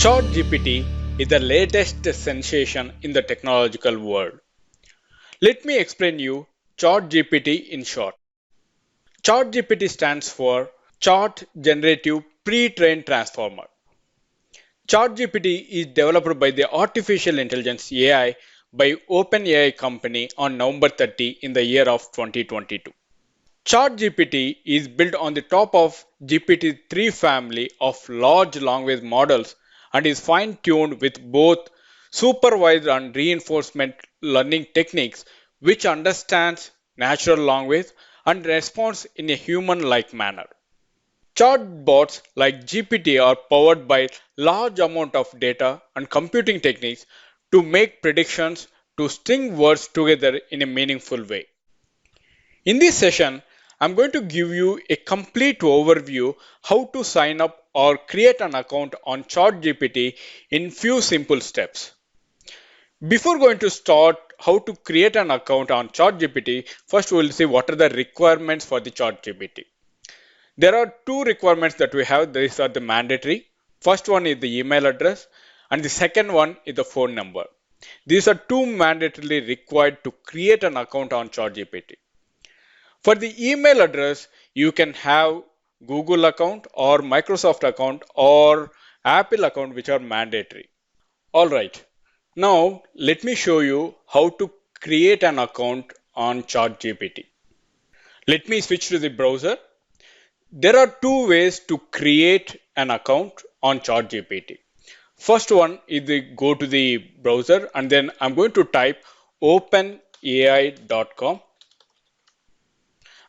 ChatGPT is the latest sensation in the technological world. Let me explain you ChatGPT in short. ChatGPT stands for Chart Generative Pre-trained Transformer. ChatGPT is developed by the artificial intelligence AI by OpenAI company on November 30 in the year of 2022. ChatGPT is built on the top of GPT-3 family of large language models and is fine-tuned with both supervised and reinforcement learning techniques which understands natural language and responds in a human-like manner. Chatbots like GPT are powered by large amount of data and computing techniques to make predictions to string words together in a meaningful way. In this session, I'm going to give you a complete overview how to sign up or create an account on ChatGPT in few simple steps. Before going to start how to create an account on ChatGPT, first we'll see what are the requirements for the ChatGPT. There are two requirements that we have. These are the mandatory. First one is the email address and the second one is the phone number. These are two mandatorily required to create an account on ChatGPT. For the email address, you can have Google account or Microsoft account or Apple account which are mandatory. Alright, now let me show you how to create an account on ChatGPT. Let me switch to the browser. There are two ways to create an account on ChatGPT. First one is go to the browser and then I'm going to type openai.com.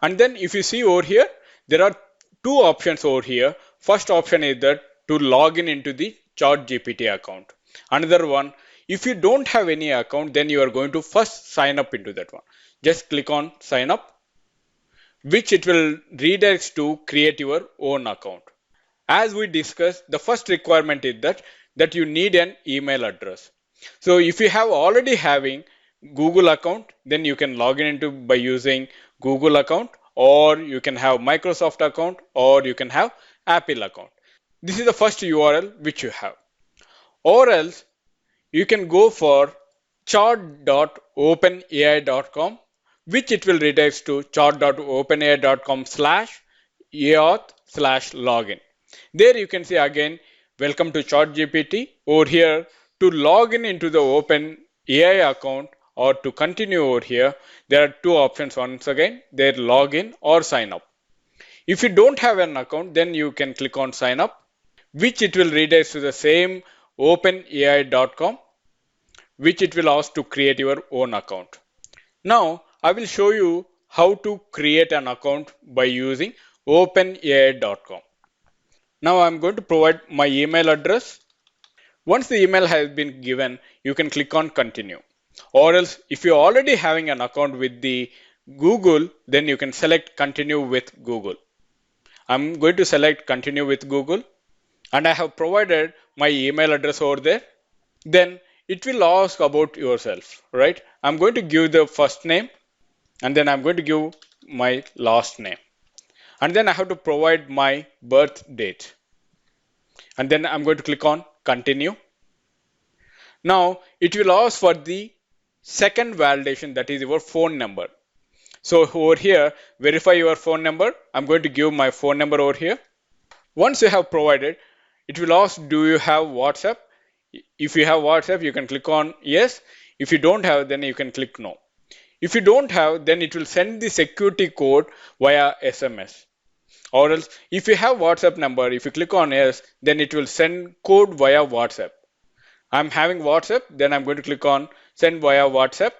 And then if you see over here, there are two options over here. First option is that to log in into the ChatGPT account. Another one, if you don't have any account, then you are going to first sign up into that one. Just click on sign up, which it will redirect to create your own account. As we discussed, the first requirement is that you need an email address. So if you have already having Google account, then you can log in into by using Google account, or you can have Microsoft account, or you can have Apple account. This is the first URL which you have. Or else you can go for chat.openai.com, which it will redirect to chat.openai.com/auth/login. There you can see again, welcome to ChatGPT. Over here, to log in into the OpenAI account or to continue over here, there are two options once again, there login or sign up. If you don't have an account, then you can click on sign up, which it will redirect to the same openai.com, which it will ask to create your own account. Now, I will show you how to create an account by using openai.com. Now, I'm going to provide my email address. Once the email has been given, you can click on continue. Or else, if you're already having an account with the Google, then you can select continue with Google. I'm going to select continue with Google and I have provided my email address over there. Then it will ask about yourself, right? I'm going to give the first name and then I'm going to give my last name. And then I have to provide my birth date. And then I'm going to click on continue. Now it will ask for the second validation, that is your phone number. So over here, verify your phone number. I'm going to give my phone number over here. Once you have provided, it will ask, do you have WhatsApp? If you have WhatsApp, you can click on yes. If you don't have, then you can click no. If you don't have, then it will send the security code via SMS. Or else, if you have WhatsApp number, if you click on yes, then it will send code via WhatsApp. I'm having WhatsApp, then I'm going to click on send via WhatsApp.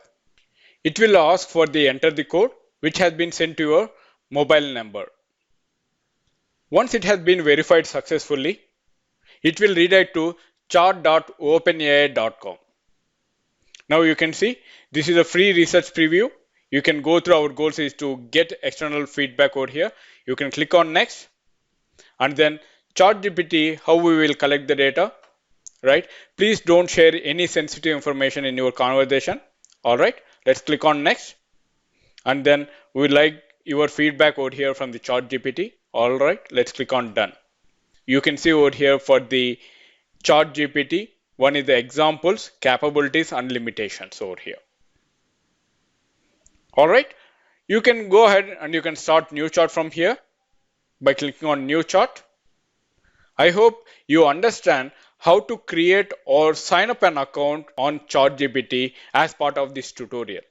It will ask for the enter the code, which has been sent to your mobile number. Once it has been verified successfully, it will redirect to chat.openai.com. Now you can see this is a free research preview. You can go through. Our goals is to get external feedback over here. You can click on next and then ChatGPT, how we will collect the data, right? Please don't share any sensitive information in your conversation. All right, let's click on next and then we would like your feedback over here from the ChatGPT. All right, let's click on done. You can see over here for the ChatGPT, one is the examples, capabilities, and limitations over here. All right, you can go ahead and you can start new chart from here by clicking on new chart. I hope you understand how to create or sign up an account on ChatGPT as part of this tutorial.